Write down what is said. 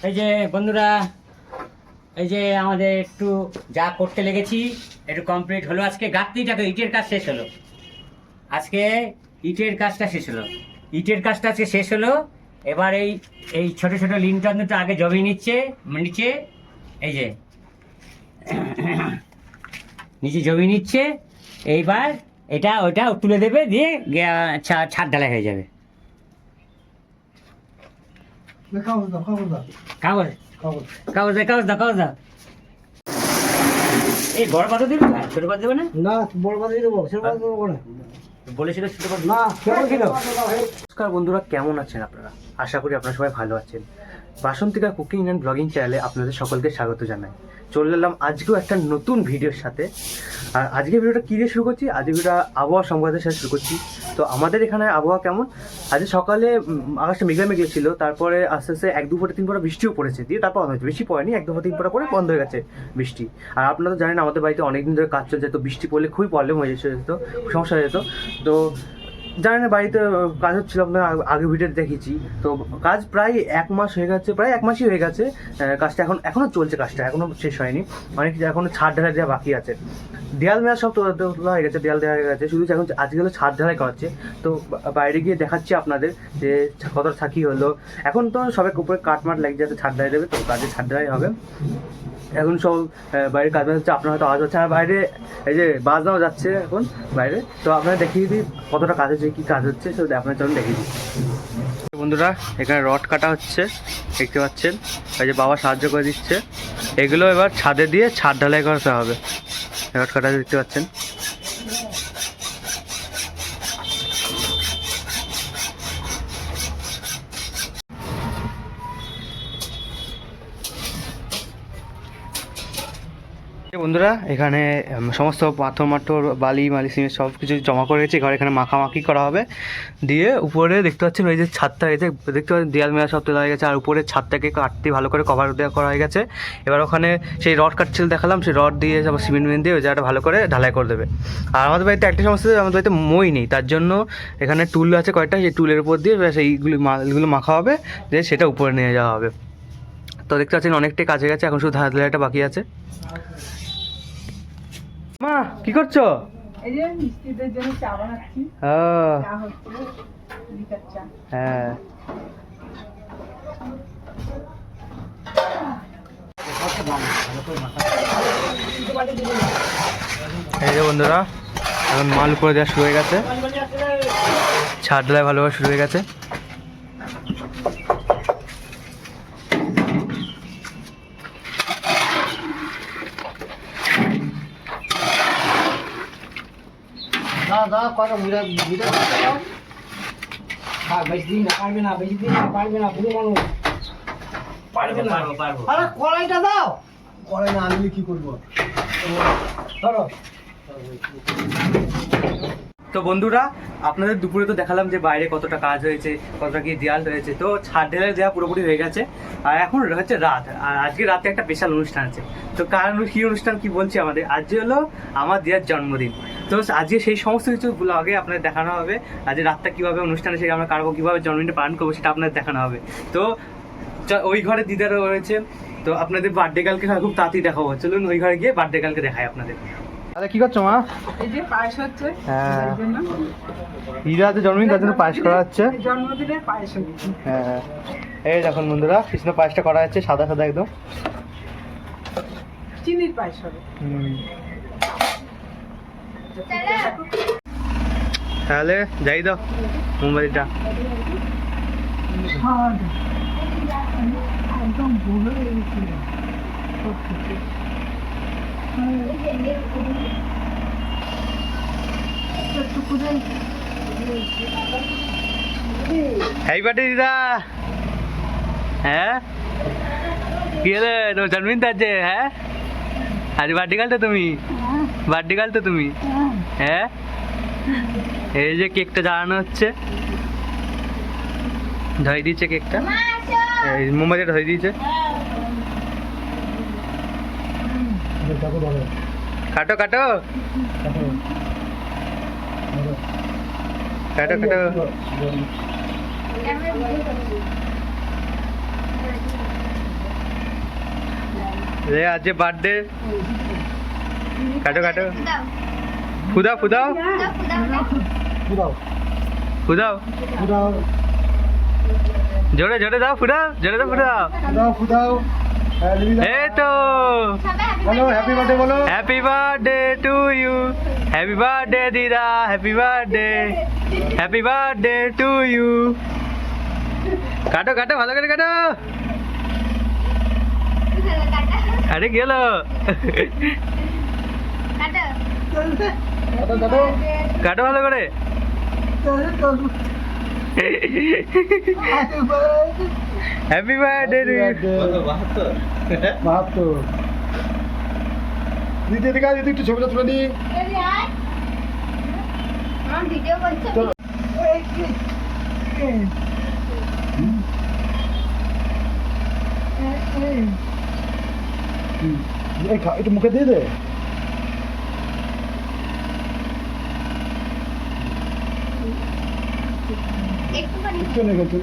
এই যে বন্ধুরা, এই যে আমাদের একটু যা করতে লেগেছি একটু কমপ্লিট হলো। আজকে গাঁথনিটাকে ইটের কাজ শেষ হলো। আজকে ইটের কাজটা শেষ হলো। ইটের কাজটা আজকে শেষ হলো। এবার এই এই ছোটো ছোটো লিনটন দুটো আগে জমিয়ে নিচ্ছে নিচে, এই যে নিচে জমিয়ে নিচ্ছে। এইবার এটা ওইটা তুলে দেবে, দিয়ে ছাদ ঢালাই হয়ে যাবে। কাগজ কাগজ কাগজ দাও। এই বড় পাতা দিবে না, ছোট পাতা দেবে না? না, বড় পাতা দেবো, ছোট পাতা দেবো না। বলেছিল ছোট পাতা না, কেমন ছিল? নমস্কার বন্ধুরা, কেমন আছেন আপনারা? আশা করি আপনারা সবাই ভালো আছেন। বাসন্তিকা কুকিং অ্যান্ড ব্লগিং চ্যানেলে আপনাদের সকলকে স্বাগত জানাই। চলে এলাম আজকেও একটা নতুন ভিডিওর সাথে। আর আজকে ভিডিওটা কী দিয়ে শুরু করছি? আজকে ভিডিওটা আবহাওয়া সংবাদের সাথে শুরু করছি। তো আমাদের এখানে আবহাওয়া কেমন? আজকে সকালে আকাশটা মেঘলা মেঘলা ছিল, তারপরে আস্তে আস্তে 1-2 ফোঁটা 3 ফোঁটা বৃষ্টিও পড়েছে, দিয়ে তারপর বন্ধ হয়েছে। বেশি পড়েনি, 1-2 ফোঁটা 3 ফোঁটা করে বন্ধ হয়ে গেছে বৃষ্টি। আর আপনারা তো জানেন আমাদের বাড়িতে অনেকদিন ধরে কাজ চলছে, তো বৃষ্টি পড়লে খুবই প্রবলেম হয়ে যেত, সমস্যা হয়ে যেত। তো জানেন বাড়িতে কাজ হচ্ছিল, আপনার আগে ভিডিওতে দেখেছি। তো কাজ প্রায় 1 মাস হয়ে গেছে, প্রায় 1 মাসই হয়ে গেছে। কাজটা এখনও চলছে, কাজটা এখনও শেষ হয়নি। অনেক এখনও ছাদ ঢালাই দেওয়া বাকি আছে। দেয়াল মেয়াল সব তোলা হয়ে গেছে, দেয়াল দেওয়া হয়ে গেছে, শুধু এখন আজকে হলো ছাদ ঢালাই করাচ্ছে। তো বাইরে গিয়ে দেখাচ্ছি আপনাদের যে কতটা থাকি হলো। এখন তো সবাই উপরে কাঠমাট লাগিয়ে যাতে ছাদ ঢালাই দেবে, তো কাজে ছাদ ঢালাই হবে। এখন সব বাইরের কাজ হচ্ছে, আপনার হয়তো আওয়াজ হচ্ছে। আর বাইরে এই যে বাজনাও যাচ্ছে এখন বাইরে। তো আপনারা দেখিয়ে দিই কতটা কাজ হচ্ছে, কী কাজ হচ্ছে, সেটা আপনার জন্য দেখিয়ে দিই। বন্ধুরা, এখানে রড কাটা হচ্ছে, দেখতে পাচ্ছেন। এই যে বাবা সাহায্য করে দিচ্ছে। এগুলো এবার ছাদে দিয়ে ছাদ ঢালাই করতে হবে। রড কাটা দেখতে পাচ্ছেন। বন্ধুরা, এখানে সমস্ত পাথর বালি সিমেন্ট সব কিছু জমা করে গেছে। এখানে মাখামাখি করা হবে, দিয়ে উপরে দেখতে পাচ্ছেন ওই যে ছাদটা, এই যে দেখতে পাচ্ছেন দেয়াল মেলা সব তোলা হয়ে গেছে। আর উপরে ছাদটাকে কাটতে ভালো করে কভার দেওয়া করা হয়ে গেছে। এবার ওখানে সেই রড কাটছিল দেখালাম, সেই রড দিয়ে সিমেন্ট দিয়ে ওই জায়গাটা ভালো করে ঢালাই করে দেবে। আর আমাদের বাড়িতে একটা সমস্যা, আমাদের বাড়িতে মই নেই, তার জন্য এখানে টুল আছে কয়েকটা, সেই টুলের উপর দিয়ে সেইগুলো মালগুলো মাখা হবে, দিয়ে সেটা উপরে নিয়ে যাওয়া হবে। তো দেখতে পাচ্ছেন অনেকটাই কাজ হয়ে গেছে, এখন শুধু ঢালাইটা বাকি আছে। মা কি করছো? এই যে মিস্ত্রিদের জন্য চা বানাচ্ছি। চা হচ্ছে, লিকার চা। হ্যাঁ, এই যে বন্ধুরা, এখন মাল উপরে দেওয়া শুরু হয়ে গেছে, ছাদ ঢালাই ভালোভাবে শুরু হয়ে গেছে। বেশি দিন না, পারবে না, বেশি দিন না, পারবে না, বুড়ো মানুষ পারবে না। পারবো। আরে কড়াইটা দাও। কড়াই না আনলে কি করবো? ধরো। তো বন্ধুরা, আপনাদের দুপুরে তো দেখালাম যে বাইরে কতটা কাজ হয়েছে, কতটা কি দেয়াল হয়েছে। তো ছাদ ঢালাই দেওয়া পুরোপুরি হয়ে গেছে। আর এখন হচ্ছে রাত, আর আজকে রাতে একটা স্পেশাল অনুষ্ঠান আছে। তো কারণ কী অনুষ্ঠান কি বলছি, আমাদের আজকে হলো আমার দিয়ার জন্মদিন। তো আজকে সেই সমস্ত কিছু ব্লগে আপনাদের দেখানো হবে। আজকে রাতটা কীভাবে অনুষ্ঠানে সেই আমরা কারবো, কীভাবে জন্মদিনটা পালন করবো, সেটা আপনাদের দেখানো হবে। তো ওই ঘরে দিদারও রয়েছে। তো আপনাদের বার্থডে কালকে খুব তাড়াতাড়ি দেখাবো। চলুন ওই ঘরে গিয়ে বার্থডে কালকে দেখাই আপনাদের। আরে কি করছো মা? এই যে পায়েস হচ্ছে, হ্যাঁ, এর জন্য দিদার জন্মদিন, তার জন্য পায়েস করা হচ্ছে। জন্মদিনের পায়েস হচ্ছে। হ্যাঁ, এই দেখুন বন্ধুরা, কৃষ্ণ পায়েসটা করা হচ্ছে, সাদা সাদা একদম। চিনির পায়েস হবে। তাহলে যাই দাও মোমবাতিটা। একদম ভুল হয়ে গেছিল। হ্যাপি বার্থডে দিদা। হ্যাঁ, কি হলো, তোমার জন্মদিন তো আছে? হ্যাঁ, আজ বার্থডে কাল তো তুমি, বার্থডে কাল তো তুমি। হ্যাঁ, এই যে কেকটা জ্বালানো হচ্ছে, ধরে দিচ্ছে কেকটা, এই মোমবাতিটা ধরে দিয়েছে। কাটো কাটো কাটো কাটো। आज बर्थडे काटो काटो फुदाओ फुदाओ फुदाओ जोड़े जोड़े दाओ फुदाओ जोड़े दाओ फुदाओ ए तो बोलो हैप्पी बर्थडे बोलो happy birthday to you happy birthday दीदा हैप्पी बर्थडे टू यू काटो काटो ভালো করে কাটো আরে গেল কাটো ভালো করে হ্যাপি বার্থডে টু ইউ 72 দিদি দিদি দিদি একটু ছবিটা তুলে নি ভিডিও করছো এই খা একটু মুখে দিয়ে দে একটুখানি একটু নেই একটু